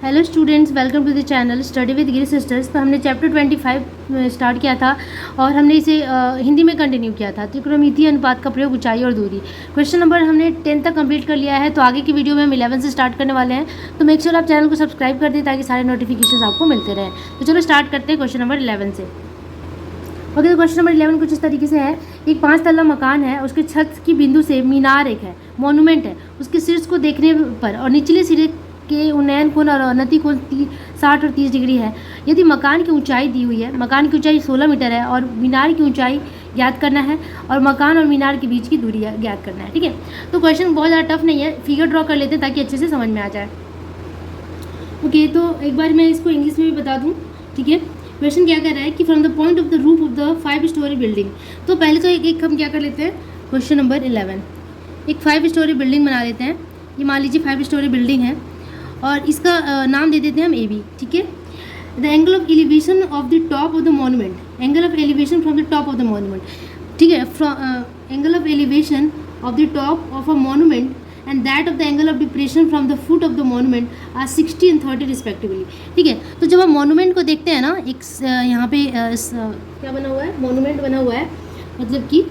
Hello students, welcome to the channel study with Giri sisters. तो हमने chapter 25 start किया था और हमने इसे हिंदी में कंटिन्यू किया था। त्रिकोणमितीय अनुपात का प्रयोग, ऊंचाई और दूरी। क्वेश्चन नंबर हमने 10 तक कंप्लीट कर लिया है, तो आगे की वीडियो में हम 11 से स्टार्ट करने वाले हैं। तो मेक श्योर आप चैनल को सब्सक्राइब कर दें ताकि सारे नोटिफिकेशन आपको मिलते रहें। तो चलो स्टार्ट करते हैं क्वेश्चन नंबर 11 से। ओके, तो क्वेश्चन नंबर 11 कुछ इस तरीके से है। एक 5 तल्ला मकान है, उसके छत की बिंदु से मीनार एक है, मॉन्यूमेंट है। उसके शीर्ष को देखने पर और निचले सिरे के उन्नयन कोण और अवनति कोण 60 और 30 डिग्री है। यदि मकान की ऊंचाई दी हुई है, मकान की ऊंचाई 16 मीटर है और मीनार की ऊंचाई ज्ञात करना है और मकान और मीनार के बीच की दूरी ज्ञात करना है। ठीक है, तो क्वेश्चन बहुत ज़्यादा टफ नहीं है, फिगर ड्रॉ कर लेते हैं ताकि अच्छे से समझ में आ जाए। ओके, तो एक बार मैं इसको इंग्लिश में भी बता दूँ। ठीक है, क्वेश्चन क्या कर रहा है कि from the point of the roof of the 5 story building. तो पहले तो एक हम क्या कर लेते हैं, क्वेश्चन नंबर 11 एक 5 स्टोरी बिल्डिंग बना लेते हैं। ये मान लीजिए 5 स्टोरी बिल्डिंग है और इसका नाम दे देते हैं हम AB। ठीक है, the angle of elevation of the top of the monument, angle of elevation from the top of the monument. ठीक है, angle of elevation of the top of a monument and that of the angle of depression from the foot of the monument are 60 and 30 respectively। ठीक है, तो जब हम monument को देखते हैं ना, एक यहाँ पे क्या बना हुआ है, मॉन्यूमेंट बना हुआ है, मतलब कि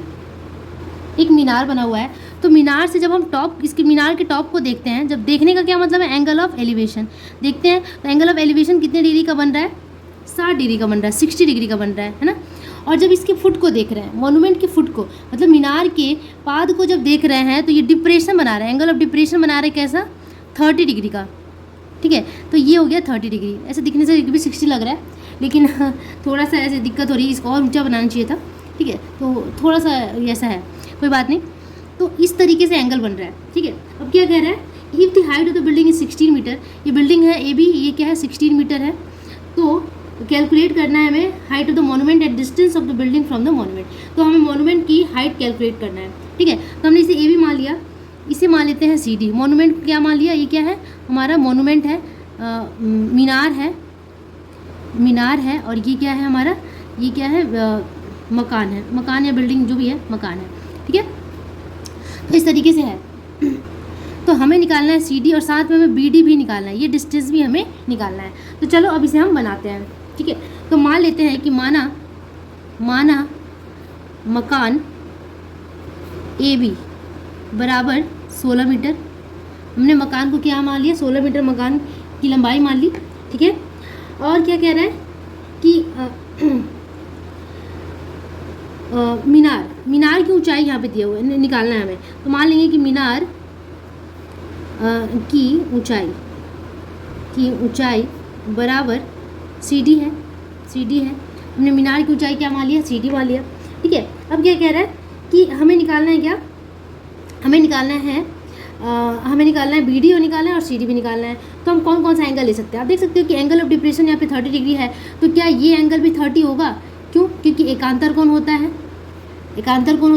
एक मीनार बना हुआ है। तो मीनार से जब हम इसके मीनार के टॉप को देखते हैं, जब देखने का क्या मतलब है, एंगल ऑफ एलिवेशन देखते हैं। तो एंगल ऑफ एलिवेशन कितने डिग्री का बन रहा है, 60 डिग्री का बन रहा है, 60 डिग्री का बन रहा है ना। और जब इसके फुट को देख रहे हैं, मॉन्यूमेंट के फुट को, मतलब मीनार के पाद को जब देख रहे हैं, तो ये डिप्रेशन बना रहा है, एंगल ऑफ डिप्रेशन बना रहे हैं कैसा, 30 डिग्री का। ठीक है, तो ये हो गया 30 डिग्री। ऐसे दिखने से भी 60 लग रहा है, लेकिन थोड़ा सा ऐसे दिक्कत हो रही है, इसको और ऊंचा बनाना चाहिए था। ठीक है, तो थोड़ा सा ऐसा है, कोई बात नहीं। तो इस तरीके से एंगल बन रहा है। ठीक है, अब क्या कह रहा है, if the height of the building is 16 metre, ये बिल्डिंग है AB, ये क्या है 16 मीटर है। तो कैलकुलेट करना है हमें height of the monument at distance of the building from the monument. तो हमें मॉन्यूमेंट की हाइट कैलकुलेट करना है। ठीक है, तो हमने इसे AB मान लिया, इसे मान लेते हैं CD। मॉन्यूमेंट क्या मान लिया, ये क्या है हमारा मॉन्यूमेंट है, मीनार है और ये क्या है हमारा, ये क्या है मकान है, मकान या बिल्डिंग जो भी है, मकान है। ठीक है, तो इस तरीके से है। तो हमें निकालना है CD और साथ में हमें BD भी निकालना है, ये डिस्टेंस भी हमें निकालना है। तो चलो अब इसे हम बनाते हैं। ठीक है, तो मान लेते हैं कि माना मकान AB बराबर 16 मीटर। हमने मकान को क्या मान लिया, 16 मीटर मकान की लंबाई मान ली। ठीक है, और क्या कह रहा है कि मीनार की ऊंचाई यहाँ पे दिया हुआ है, निकालना है हमें। तो मान लेंगे कि मीनार की ऊंचाई बराबर CD है। हमने मीनार की ऊंचाई क्या मान लिया, CD मान लिया। ठीक है, अब क्या कह रहा है कि हमें निकालना है क्या, हमें निकालना है BD और निकालना है और CD भी निकालना है। तो हम कौन कौन सा एंगल ले सकते हैं, आप देख सकते हो कि एंगल ऑफ डिप्रेशन यहाँ पे 30 डिग्री है। तो क्या ये एंगल भी 30 होगा, क्यों, क्योंकि एकांतर कोण होता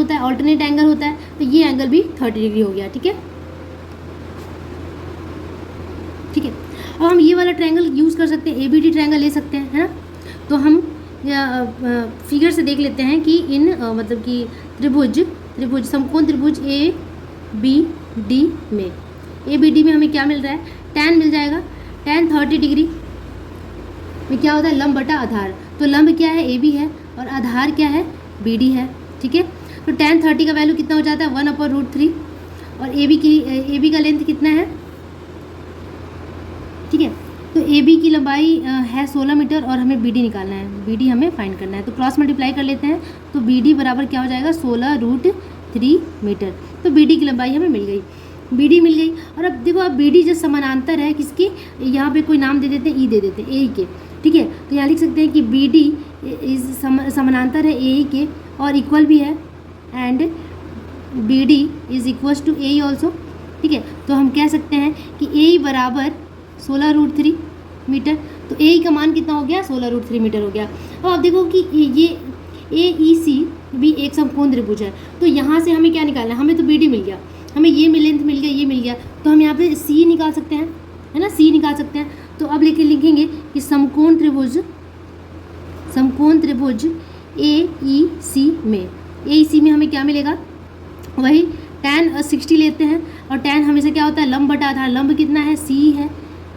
है, ऑल्टरनेट एंगल होता है। तो ये एंगल भी 30 डिग्री हो गया। ठीक है, अब हम ये वाला ट्रायंगल यूज़ कर सकते हैं, ABD ट्रायंगल ले सकते हैं, है ना। तो हम फिगर से देख लेते हैं कि इन मतलब कि त्रिभुज समकोण त्रिभुज ABD में हमें क्या मिल रहा है, tan मिल जाएगा। tan 30 डिग्री में क्या होता है, लंब बटा आधार। तो लंब क्या है, AB है और आधार क्या है, BD है। ठीक है, तो tan 30 का वैल्यू कितना हो जाता है, 1/√3 और AB का लेंथ कितना है। ठीक है, तो AB की लंबाई है 16 मीटर और हमें BD निकालना है, BD हमें फाइंड करना है। तो क्रॉस मल्टीप्लाई कर लेते हैं, तो BD बराबर क्या हो जाएगा, 16√3 मीटर। तो BD की लंबाई हमें मिल गई। और अब देखो, अब BD जो समानांतर है किसकी, यहाँ पे कोई नाम दे देते हैं, E दे देते हैं, AE के। ठीक है, तो यहाँ लिख सकते हैं कि BD इज समानांतर है AE के और इक्वल भी है, and BD is equals to AE also. ठीक है, तो हम कह सकते हैं कि AE बराबर 16√3 मीटर। तो AE का मान कितना हो गया, 16√3 मीटर हो गया। अब आप देखो कि ये AEC भी एक समकोण त्रिभुज है। तो यहाँ से हमें क्या निकालना है, हमें तो BD मिल गया, हमें ये लेंथ मिल गया, ये मिल गया। तो हम यहाँ पे C निकाल सकते हैं, है ना, C निकाल सकते हैं। तो अब लिखेंगे कि समकोण त्रिभुज AEC में हमें क्या मिलेगा, वही tan 60 लेते हैं। और tan हमेशा क्या होता है, लंब बटा आधार। लंब कितना है, C है,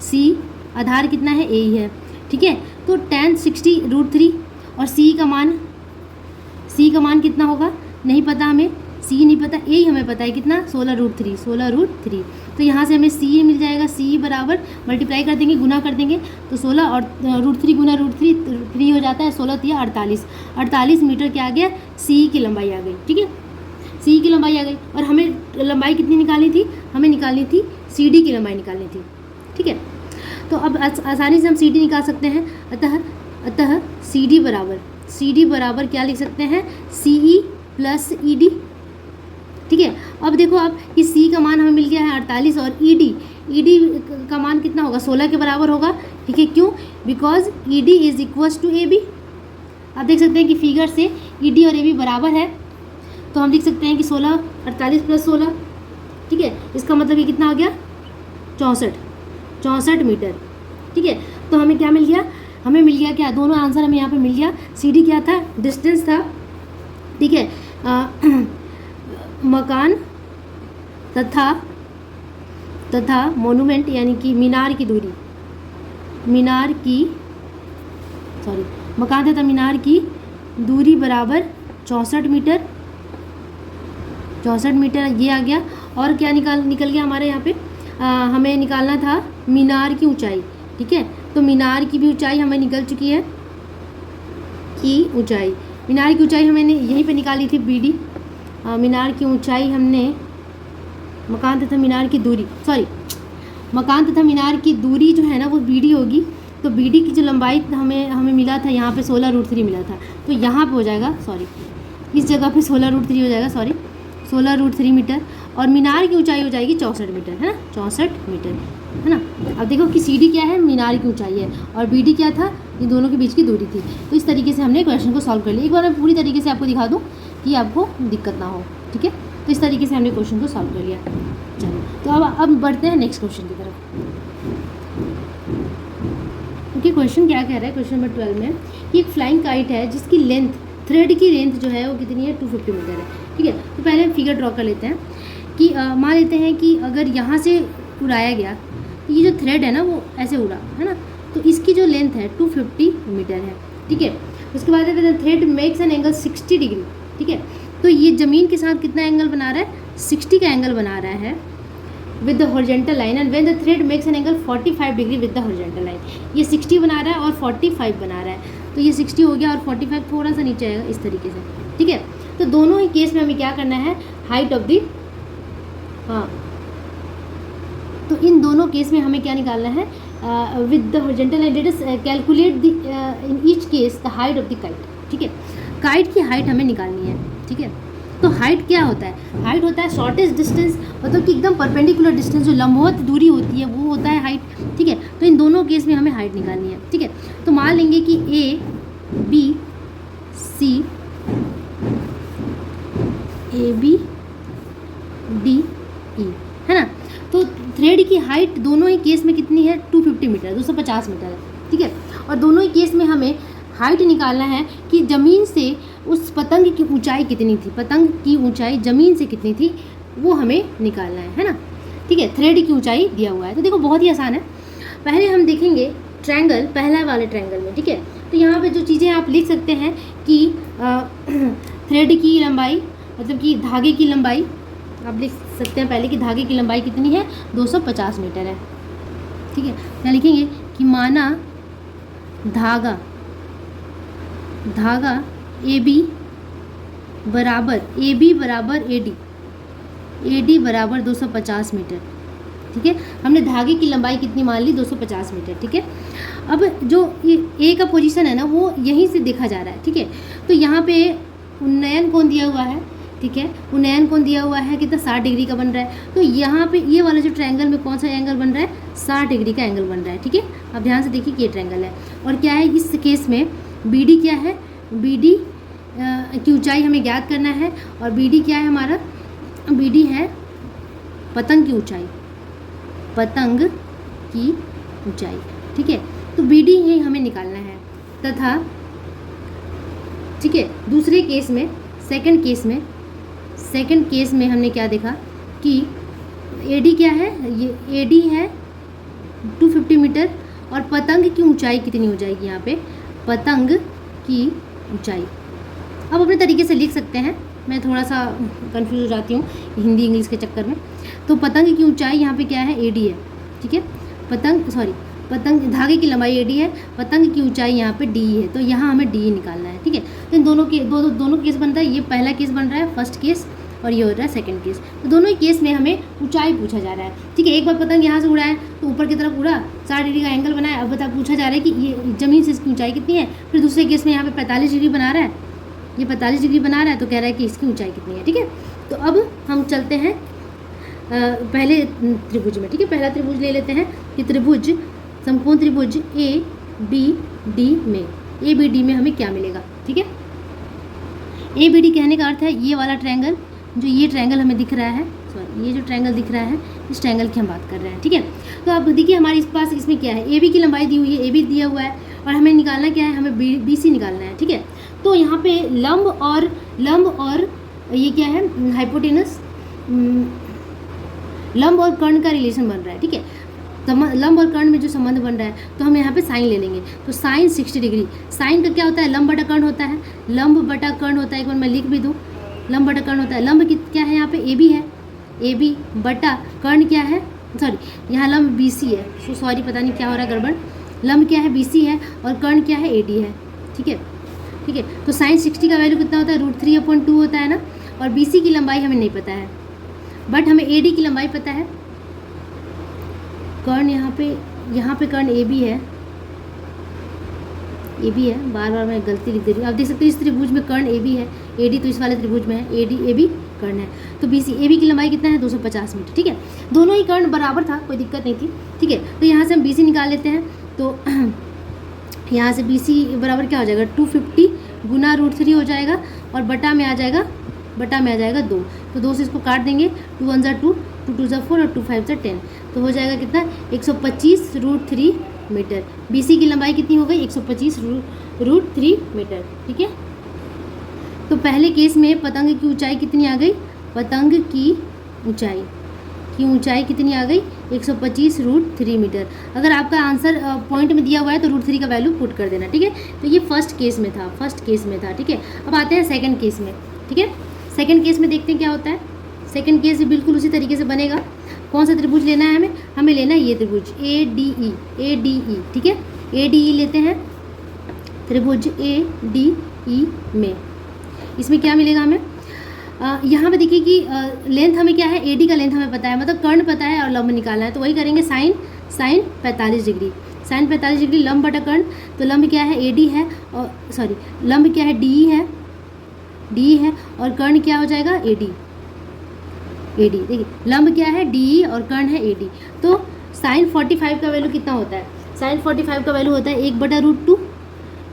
C आधार कितना है, ए ही है, ठीक है। तो tan 60√3 और c का मान कितना होगा, नहीं पता हमें, c नहीं पता, a ही हमें पता है कितना, 16√3। तो यहाँ से हमें c मिल जाएगा, c बराबर मल्टीप्लाई कर देंगे, गुना कर देंगे, तो 16 और √3 गुना √3 हो जाता है 16 48 48 मीटर क्या आ गया, c की लंबाई आ गई, ठीक है, c की लंबाई आ गई। और हमें लंबाई कितनी निकालनी थी, हमें निकालनी थी cd की लंबाई निकालनी थी, ठीक है। तो अब आसानी से हम cd निकाल सकते हैं, अतः cd बराबर क्या लिख सकते हैं, ce प्लस ed, ठीक है। अब देखो आप कि c का मान हमें मिल गया है 48 और ed का मान कितना होगा, 16 के बराबर होगा, ठीक है। क्यों, because ed is equals to ab। आप देख सकते हैं कि फिगर से ed और ab बराबर है, तो हम लिख सकते हैं कि 16 48 प्लस 16, ठीक है। इसका मतलब ये कितना आ गया, 64 मीटर, ठीक है। तो हमें क्या मिल गया, हमें मिल गया क्या, दोनों आंसर हमें यहाँ पे मिल गया। cd क्या था, डिस्टेंस था, ठीक है, मकान तथा मोनूमेंट यानी कि मकान तथा मीनार की दूरी बराबर 64 मीटर ये आ गया। और क्या निकल गया हमारे यहाँ पे, हमें निकालना था मीनार की ऊंचाई, ठीक है। तो मीनार की भी ऊंचाई हमें निकल चुकी है, मीनार की ऊंचाई हमने यहीं पे निकाली थी bd। मीनार की ऊंचाई हमने मकान तथा मीनार की दूरी जो है ना वो bd होगी। तो bd की जो लंबाई हमें मिला था यहाँ पे 16√3 मिला था, तो यहाँ पे हो जाएगा, इस जगह पे 16√3 हो जाएगा, 16√3 मीटर। और मीनार की ऊंचाई हो जाएगी 64 मीटर, है ना, 64 मीटर, है ना। अब देखो कि cd क्या है, मीनार की ऊंचाई है, और bd क्या था, ये दोनों के बीच की दूरी थी। तो इस तरीके से हमने क्वेश्चन को सॉल्व कर लिया। एक बार मैं पूरी तरीके से आपको दिखा दूँ कि आपको दिक्कत ना हो, ठीक है। तो इस तरीके से हमने क्वेश्चन को सॉल्व कर लिया। चलो, तो अब बढ़ते हैं नेक्स्ट क्वेश्चन की तरफ। ओके, क्वेश्चन क्या कह रहा है, क्वेश्चन नंबर 12 में कि एक फ्लाइंग काइट है जिसकी लेंथ, थ्रेड की लेंथ जो है वो कितनी है, 250 मीटर है, ठीक है। तो पहले हम फिगर ड्रॉ कर लेते हैं कि मान लेते हैं कि अगर यहाँ से उड़ाया गया, तो ये जो थ्रेड है ना वो ऐसे उड़ा, है ना, तो इसकी जो लेंथ है 250 मीटर है, ठीक है। उसके बाद thread makes an angle 60 degree, ठीक है। तो ये ज़मीन के साथ कितना एंगल बना रहा है, 60 का एंगल बना रहा है with the horizontal line, and when the thread makes an angle 45 degree with the horizontal line. ये 60 बना रहा है और 45 बना रहा है, तो ये 60 हो गया और 45 थोड़ा सा नीचे आएगा इस तरीके से, ठीक है। तो दोनों ही केस में हमें क्या करना है, हाइट ऑफ द, तो इन दोनों केस में हमें क्या निकालना है, with the horizontal line, let us calculate the in each case the height of the kite, ठीक है। काइट की हाइट हमें निकालनी है, ठीक है। तो हाइट क्या होता है, हाइट होता है शॉर्टेस्ट डिस्टेंस, मतलब कि एकदम परपेंडिकुलर डिस्टेंस, जो लंबवत दूरी होती है वो होता है हाइट, ठीक है। तो इन दोनों केस में हमें हाइट निकालनी है, ठीक है। तो मान लेंगे कि A B D E, है ना। तो थ्रेड की हाइट दोनों ही केस में कितनी है, 250 मीटर, 250 मीटर है, ठीक है। और दोनों ही केस में हमें हाइट निकालना है कि ज़मीन से उस पतंग की ऊंचाई कितनी थी, पतंग की ऊंचाई ज़मीन से कितनी थी वो हमें निकालना है ना, ठीक है। थ्रेड की ऊंचाई दिया हुआ है, तो देखो बहुत ही आसान है। पहले हम देखेंगे ट्रायंगल, पहला वाले ट्रायंगल में, ठीक है। तो यहाँ पे जो चीज़ें आप लिख सकते हैं कि थ्रेड की लंबाई, मतलब कि धागे की लंबाई आप लिख सकते हैं पहले कि धागे की लंबाई कितनी है, 250 मीटर है, ठीक है। क्या लिखेंगे कि माना धागा AB बराबर AD बराबर 250 मीटर, ठीक है। हमने धागे की लंबाई कितनी मान ली, 250 मीटर, ठीक है। अब जो ए का पोजीशन है ना वो यहीं से देखा जा रहा है, ठीक है। तो यहाँ पे उन्नयन कोण दिया हुआ है, ठीक है। उन्नयन कोण दिया हुआ है कितना, 60 डिग्री का बन रहा है। तो यहाँ पे ये वाला जो ट्रायंगल में कौन सा एंगल बन रहा है, 60 डिग्री का एंगल बन रहा है, ठीक है। अब ध्यान से देखिए कि ये ट्रायंगल है और क्या है इस केस में BD क्या है, BD की ऊंचाई हमें ज्ञात करना है। और BD क्या है हमारा, BD है पतंग की ऊंचाई, ठीक है। तो BD ही हमें निकालना है तथा, ठीक है। दूसरे केस में, सेकंड केस में हमने क्या देखा कि AD क्या है, ये AD है 250 मीटर और पतंग की ऊंचाई कितनी हो जाएगी यहाँ पे, पतंग की ऊंचाई। अब अपने तरीके से लिख सकते हैं, मैं थोड़ा सा कंफ्यूज हो जाती हूँ हिंदी इंग्लिश के चक्कर में। तो पतंग की ऊंचाई यहाँ पे क्या है, एडी है, ठीक है। पतंग धागे की लंबाई एडी है, पतंग की ऊंचाई यहाँ पे डी है, तो यहाँ हमें डी निकालना है, ठीक है। तो इन दोनों केस बन रहा है, ये पहला केस बन रहा है फर्स्ट केस और ये हो रहा है सेकंड केस। तो दोनों ही केस में हमें ऊंचाई पूछा जा रहा है, ठीक है। एक बार पतंग यहाँ से उड़ा है तो ऊपर की तरफ उड़ा, 60 डिग्री का एंगल बनाया, अब पूछा जा रहा है कि ये ज़मीन से इसकी ऊंचाई कितनी है। फिर दूसरे केस में यहाँ पे 45 डिग्री बना रहा है, ये 45 डिग्री बना रहा है, तो कह रहा है कि इसकी ऊंचाई कितनी है, ठीक है। तो अब हम चलते हैं पहले त्रिभुज में, ठीक है। पहला त्रिभुज ले लेते हैं कि त्रिभुज, समकोण त्रिभुज ए बी डी में हमें क्या मिलेगा, ठीक है। ए बी डी कहने का अर्थ है ये वाला ट्रायंगल, जो ये ट्रायंगल हमें दिख रहा है, सॉरी ये जो ट्रायंगल दिख रहा है, इस ट्रायंगल की हम बात कर रहे हैं, ठीक है। तो अब देखिए हमारे इस पास इसमें क्या है, ए बी की लंबाई दी हुई है, ए बी दिया हुआ है और हमें निकालना क्या है, हमें बी सी निकालना है, ठीक है। तो यहाँ पे लंब और ये क्या है, हाइपोटेनस, लंब और कर्ण का रिलेशन बन रहा है, ठीक है। लंब और कर्ण में जो संबंध बन रहा है, तो हम यहाँ पे साइन ले लेंगे। तो साइन 60 डिग्री, साइन का क्या होता है, लंब बटा कर्ण होता है, लंब बटा कर्ण होता है। एक बार मैं लिख भी दूँ, लंब बटा कर्ण होता है। लंब क्या है यहाँ पे, ए बी है, ए बी बटा कर्ण क्या है, सॉरी यहाँ लंब बी सी है, सॉरी पता नहीं क्या हो रहा है गड़बड़। लंब क्या है, बी सी है और कर्ण क्या है, ए डी है, ठीक है, ठीक है। तो साइन 60 का वैल्यू कितना होता है, √3/2 होता है ना। और बी सी की लंबाई हमें नहीं पता है, बट हमें ए डी की लंबाई पता है। कर्ण यहाँ पे कर्ण ए बी है, बार बार मैं गलती लिख दे रही हूँ। आप देख सकते हैं इस त्रिभुज में कर्ण ए बी है, ए डी तो इस वाले त्रिभुज में है, ए बी कर्ण है। तो बी सी, ए बी की लंबाई कितना है, 250 मीटर, ठीक है। दोनों ही कर्ण बराबर था, कोई दिक्कत नहीं थी, ठीक है। तो यहाँ से हम बी सी निकाल लेते हैं। तो यहाँ से बी सी बराबर क्या हो जाएगा, 250 गुना √3 हो जाएगा और बटा में आ जाएगा 2। तो 2 से इसको काट देंगे, 2 1 ज़ा 2, 2 2 ज़ा 4 और 2 5 ज़ा 10, तो हो जाएगा कितना, 125 √3 मीटर। बी सी की लंबाई कितनी हो गई, 125 √3 मीटर, ठीक है। तो पहले केस में पतंग की ऊंचाई कितनी आ गई, पतंग की ऊंचाई कितनी आ गई, 125 √3 मीटर। अगर आपका आंसर पॉइंट में दिया हुआ है तो √3 का वैल्यू पुट कर देना, ठीक है। तो ये फर्स्ट केस में था, ठीक है। अब आते हैं सेकंड केस में, ठीक है। सेकंड केस में देखते हैं क्या होता है। सेकंड केस भी बिल्कुल उसी तरीके से बनेगा। कौन सा त्रिभुज लेना है हमें लेना है ये त्रिभुज ए डी ई, ठीक है। ए डी ई लेते हैं, त्रिभुज ए डी ई में इसमें क्या मिलेगा हमें, यहाँ पे देखिए कि लेंथ हमें क्या है, ए डी का लेंथ हमें पता है, मतलब कर्ण पता है और लंब निकालना है। तो वही करेंगे, साइन 45 डिग्री, साइन 45 डिग्री लंब बटा कर्ण। तो लंब क्या है, ए डी है, और सॉरी लंब क्या है, डी है और कर्ण क्या हो जाएगा, ए डी। देखिए लंब क्या है, डी और कर्ण है, ए डी। तो साइन 45 का वैल्यू कितना होता है, साइन 45 का वैल्यू होता है 1/√2,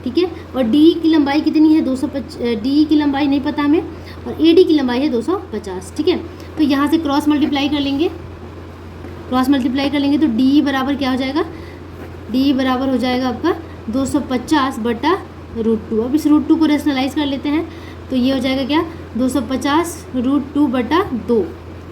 ठीक है। और डी की लंबाई कितनी है, 250, डी की लंबाई नहीं पता हमें, और ए डी की लंबाई है 250, ठीक है। तो यहाँ से क्रॉस मल्टीप्लाई कर लेंगे, तो डी बराबर क्या हो जाएगा, डी बराबर हो जाएगा आपका 250/√2। अब इस √2 को रेशनलाइज कर लेते हैं, तो ये हो जाएगा क्या, 250√2/2,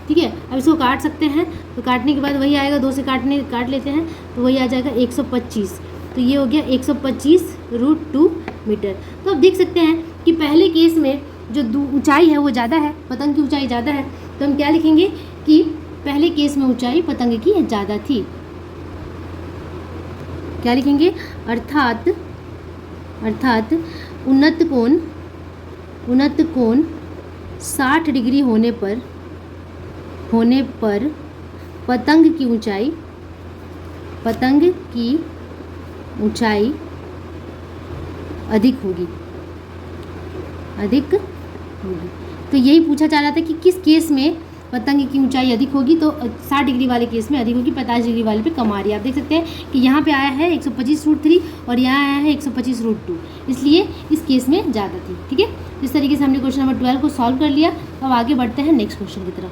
ठीक है। अब इसको काट सकते हैं, तो काटने के बाद वही आएगा, 2 से काट लेते हैं तो वही आ जाएगा 125। तो ये हो गया 125√2 मीटर। तो अब देख सकते हैं कि पहले केस में जो ऊंचाई है वो ज़्यादा है, पतंग की ऊंचाई ज़्यादा है। तो हम क्या लिखेंगे कि पहले केस में ऊंचाई पतंग की ज़्यादा थी, क्या लिखेंगे, अर्थात उन्नत कोण 60 डिग्री होने पर पतंग की ऊंचाई अधिक होगी। तो यही पूछा जा रहा था कि किस केस में पतंग की ऊंचाई अधिक होगी। तो 60 डिग्री वाले केस में अधिक होगी, 50 डिग्री वाले पे कम आ रही है। आप देख सकते हैं कि यहाँ पे आया है 125√3 और यहाँ आया है 125√2, इसलिए इस केस में ज़्यादा थी, ठीक है। इस तरीके से हमने क्वेश्चन नंबर 12 को सॉल्व कर लिया। अब आगे बढ़ते हैं नेक्स्ट क्वेश्चन की तरफ,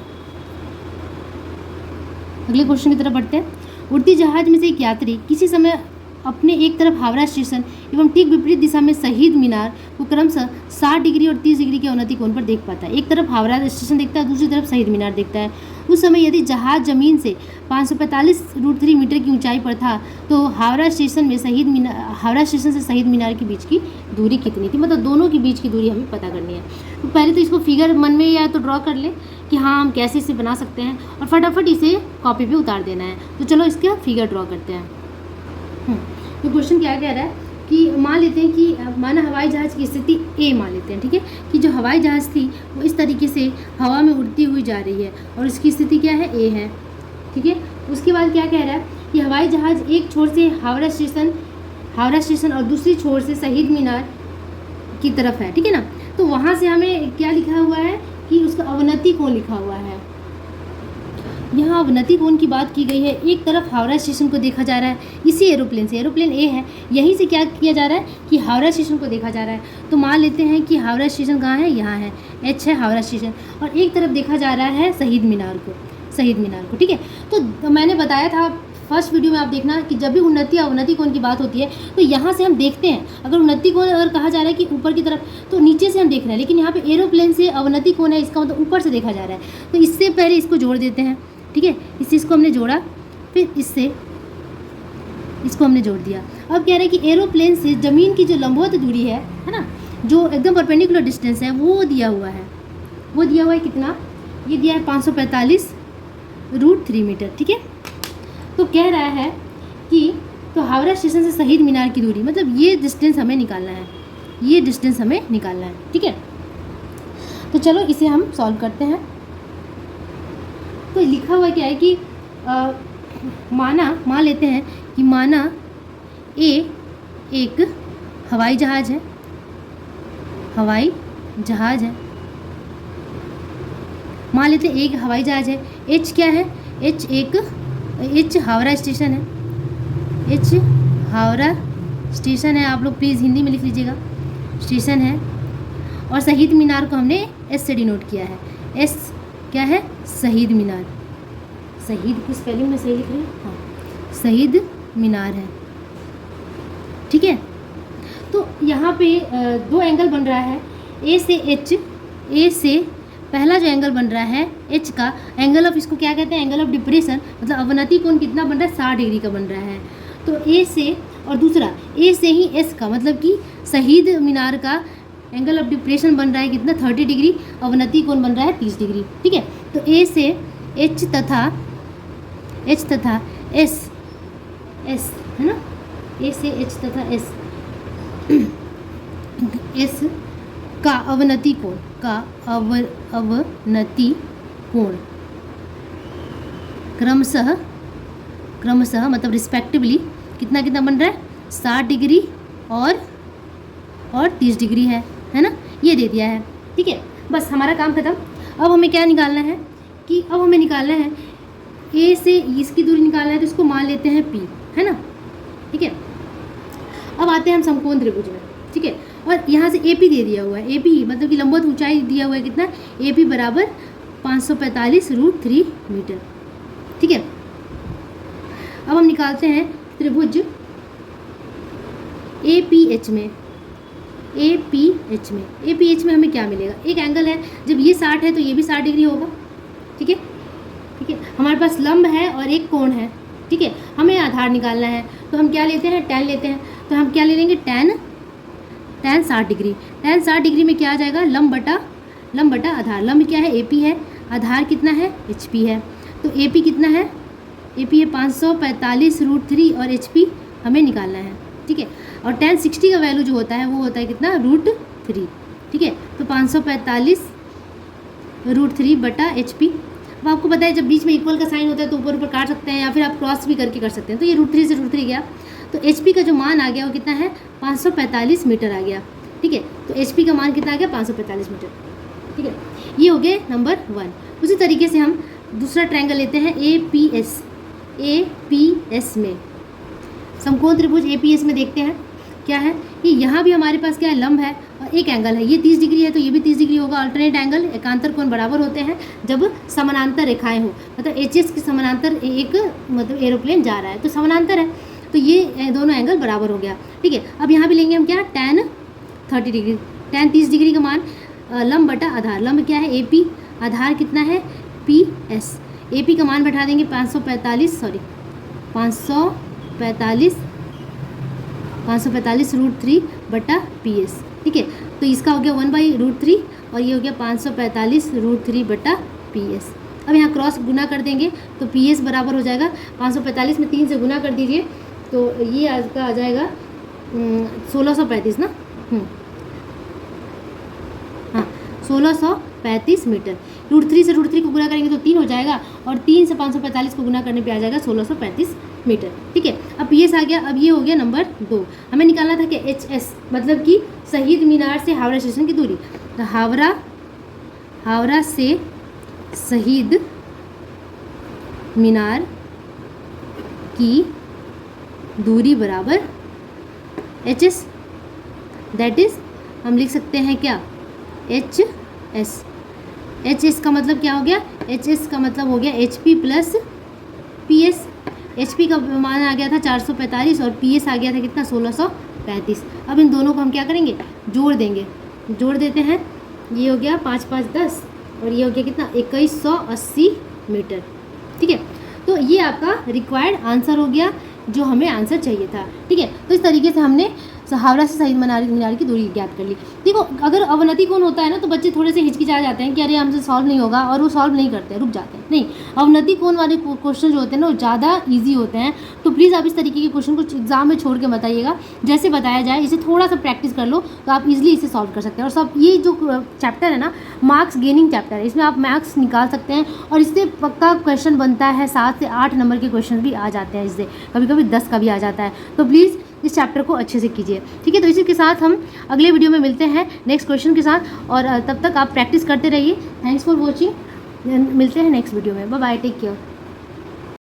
अगले क्वेश्चन की तरफ बढ़ते हैं। उड़ती जहाज में से एक यात्री किसी समय अपने एक तरफ हावड़ा स्टेशन एवं ठीक विपरीत दिशा में शहीद मीनार को क्रमशः 60 डिग्री और 30 डिग्री के अवनति कोण पर देख पाता है। एक तरफ हावड़ा स्टेशन देखता है, दूसरी तरफ शहीद मीनार देखता है। उस समय यदि जहाज जमीन से 545√3 मीटर की ऊंचाई पर था तो हावड़ा स्टेशन से शहीद मीनार के बीच की दूरी कितनी थी, मतलब दोनों के बीच की दूरी हमें पता करनी है। तो पहले तो इसको फिगर मन में या तो ड्रॉ कर ले कि हाँ हम कैसे इसे बना सकते हैं, और फटाफट इसे कॉपी पे उतार देना है। तो चलो इसका फिगर ड्रॉ करते हैं। तो क्वेश्चन क्या कह रहा है कि मान लेते हैं कि माना हवाई जहाज़ की स्थिति ए मान लेते हैं, ठीक है, कि जो हवाई जहाज़ थी वो इस तरीके से हवा में उड़ती हुई जा रही है और इसकी स्थिति क्या है, ए है, ठीक है। उसके बाद क्या कह रहा है कि हवाई जहाज़ एक छोर से हावड़ा स्टेशन और दूसरी छोर से शहीद मीनार की तरफ है, ठीक है ना। तो वहाँ से हमें क्या लिखा हुआ है कि उसका अवनति कोण लिखा हुआ है। यहाँ अवनति कोण की बात की गई है। एक तरफ हावड़ा स्टेशन को देखा जा रहा है इसी एरोप्लेन से, एरोप्लेन ए है, यहीं से क्या किया जा रहा है कि हावड़ा स्टेशन को देखा जा रहा है। तो मान लेते हैं कि हावड़ा स्टेशन कहाँ है, यहाँ है, एच है हावड़ा स्टेशन, और एक तरफ देखा जा रहा है शहीद मीनार को, ठीक है। तो मैंने बताया था फर्स्ट वीडियो में, आप देखना कि जब भी उन्नति अवनति कोण की बात होती है तो यहाँ से हम देखते हैं, अगर उन्नति कोण अगर कहा जा रहा है कि ऊपर की तरफ तो नीचे से हम देख रहे हैं, लेकिन यहाँ पे एरोप्लेन से अवनति कोण है, इसका मतलब ऊपर से देखा जा रहा है। तो इससे पहले इसको जोड़ देते हैं, ठीक है, इस चीज़ को हमने जोड़ा, फिर इससे इसको हमने जोड़ दिया। अब कह रहे हैं कि एरोप्लेन से ज़मीन की जो लंबवत दूरी है ना, जो एकदम परपेंडिकुलर डिस्टेंस है वो दिया हुआ है, कितना, ये दिया है 545√3 मीटर, ठीक है। तो कह रहा है कि तो हावड़ा स्टेशन से शहीद मीनार की दूरी, मतलब ये डिस्टेंस हमें निकालना है, ठीक है। तो चलो इसे हम सॉल्व करते हैं। तो लिखा हुआ क्या है कि मान लेते हैं कि माना ए एक हवाई जहाज़ है, मान लेते हैं एक हवाई जहाज़ है। एच क्या है, एच हावड़ा स्टेशन है, आप लोग प्लीज़ हिंदी में लिख लीजिएगा, स्टेशन है। और शहीद मीनार को हमने एस से डिनोट किया है, एस क्या है, शहीद मीनार, शहीद की स्पेलिंग में सही लिख रही है, हाँ, शहीद मीनार है, ठीक है। तो यहाँ पे दो एंगल बन रहा है, ए से पहला जो एंगल बन रहा है एच का एंगल ऑफ, इसको क्या कहते हैं, एंगल ऑफ डिप्रेशन, मतलब अवनति कोण कितना बन रहा है, 60 डिग्री का बन रहा है। तो ए से, और दूसरा ए से ही एस का, मतलब कि शहीद मीनार का एंगल ऑफ डिप्रेशन बन रहा है कितना, 30 डिग्री, अवनति कोण बन रहा है 30 डिग्री, ठीक है। तो ए से एच तथा एस है ना, ए से एच तथा एस का अवनति कोण क्रमशः मतलब रिस्पेक्टिवली कितना बन रहा है, 60 डिग्री और 30 डिग्री है ना, ये दे दिया है, ठीक है। बस हमारा काम खत्म। अब हमें क्या निकालना है कि अब हमें निकालना है ए से इसकी दूरी निकालना है, तो इसको मान लेते हैं पी, है ना, ठीक है। अब आते हैं हम समकोण त्रिभुज में, ठीक है। और यहाँ से ए पी दे दिया हुआ है, ए पी मतलब कि लंबवत ऊंचाई दिया हुआ है कितना, ए पी बराबर 545√3 मीटर, ठीक है। अब हम निकालते हैं त्रिभुज ए पी एच में हमें क्या मिलेगा, एक एंगल है, जब ये 60 है तो ये भी 60 डिग्री होगा, ठीक है। हमारे पास लंब है और एक कोण है, ठीक है। हमें आधार निकालना है, तो हम क्या लेते हैं, tan लेते हैं। तो हम क्या ले लेंगे, tan 60 डिग्री। tan 60 डिग्री में क्या आ जाएगा, लंब बटा आधार। लंब क्या है, AP है, आधार कितना है, HP है। तो AP कितना है, AP है 545√3 और HP हमें निकालना है, ठीक है। और tan 60 का वैल्यू जो होता है वो होता है कितना, √3, ठीक है। तो 545√3 बटा HP। अब आपको पता है जब बीच में इक्वल का साइन होता है तो ऊपर काट सकते हैं या फिर आप क्रॉस भी करके कर सकते हैं। तो ये √3 से √3 गया, तो HP का जो मान आ गया वो कितना है, 545 मीटर आ गया, ठीक है। तो HP का मान कितना आ गया, 545 मीटर, ठीक है। ये हो गए नंबर 1। उसी तरीके से हम दूसरा ट्रायंगल लेते हैं APS में, समकोण त्रिभुज APS में देखते हैं क्या है कि यहाँ भी हमारे पास क्या है, लंब है और एक एंगल है, ये 30 डिग्री है तो ये भी 30 डिग्री होगा। अल्टरनेट एंगल, एकांतर कोण बराबर होते हैं जब समानांतर रेखाएं हो, मतलब HS के समानांतर एक मतलब एरोप्लेन जा रहा है तो समानांतर है। तो ये दोनों एंगल बराबर हो गया। ठीक है, अब यहाँ भी लेंगे हम क्या, tan 30 डिग्री। tan 30 डिग्री का मान लंब बटा आधार, लंब क्या है AP, आधार कितना है PS। AP का मान बैठा देंगे 545 √3 बटा PS। ठीक है, तो इसका हो गया 1/√3 और ये हो गया 545 √3 बटा PS। अब यहाँ क्रॉस गुना कर देंगे तो PS बराबर हो जाएगा 545 में 3 से गुना कर दीजिए तो ये आपका आ जाएगा 1635 ना, हाँ 1635 मीटर। √3 से √3 को गुना करेंगे तो 3 हो जाएगा और 3 से 545 को गुना करने पे आ जाएगा 1635 मीटर। ठीक है, अब PS आ गया। अब ये हो गया नंबर 2। हमें निकालना था कि HS मतलब कि शहीद मीनार से हावड़ा स्टेशन की दूरी। तो हावड़ा से शहीद मीनार की दूरी बराबर HS, दैट इज हम लिख सकते हैं क्या, HS का मतलब क्या हो गया, HS का मतलब हो गया HP प्लस PS। HP का मान आ गया था 445 और PS आ गया था कितना 1635। अब इन दोनों को हम क्या करेंगे, जोड़ देंगे, जोड़ देते हैं। ये हो गया 5 5 10 और ये हो गया कितना 2180 मीटर। ठीक है, तो ये आपका रिक्वायर्ड आंसर हो गया जो हमें आंसर चाहिए था। ठीक है, तो इस तरीके से हमने हावड़ा से शहीद मीनार की दूरी ज्ञात कर ली। देखो अगर अवनति कोण होता है ना तो बच्चे थोड़े से हिचकिचा जाते हैं कि अरे हमसे सॉल्व नहीं होगा और वो सॉल्व नहीं करते हैं, रुक जाते हैं। नहीं, अवनति कोण वाले क्वेश्चन जो होते हैं ना वो ज़्यादा ईजी होते हैं। तो प्लीज़ आप इस तरीके के क्वेश्चन को एग्जाम में छोड़ के बताइएगा, जैसे बताया जाए इसे थोड़ा सा प्रैक्टिस कर लो तो आप इजिली इसे सॉल्व कर सकते हैं। और सब ये जो चैप्टर है ना मार्क्स गेनिंग चैप्टर है, इसमें आप मार्क्स निकाल सकते हैं और इससे पक्का क्वेश्चन बनता है। 7 से 8 नंबर के क्वेश्चन भी आ जाते हैं, इससे कभी कभी 10 का भी आ जाता है। तो प्लीज़ इस चैप्टर को अच्छे से कीजिए। ठीक है, तो इसी के साथ हम अगले वीडियो में मिलते हैं नेक्स्ट क्वेश्चन के साथ और तब तक आप प्रैक्टिस करते रहिए। थैंक्स फॉर वॉचिंग, मिलते हैं नेक्स्ट वीडियो में। Bye bye, take care.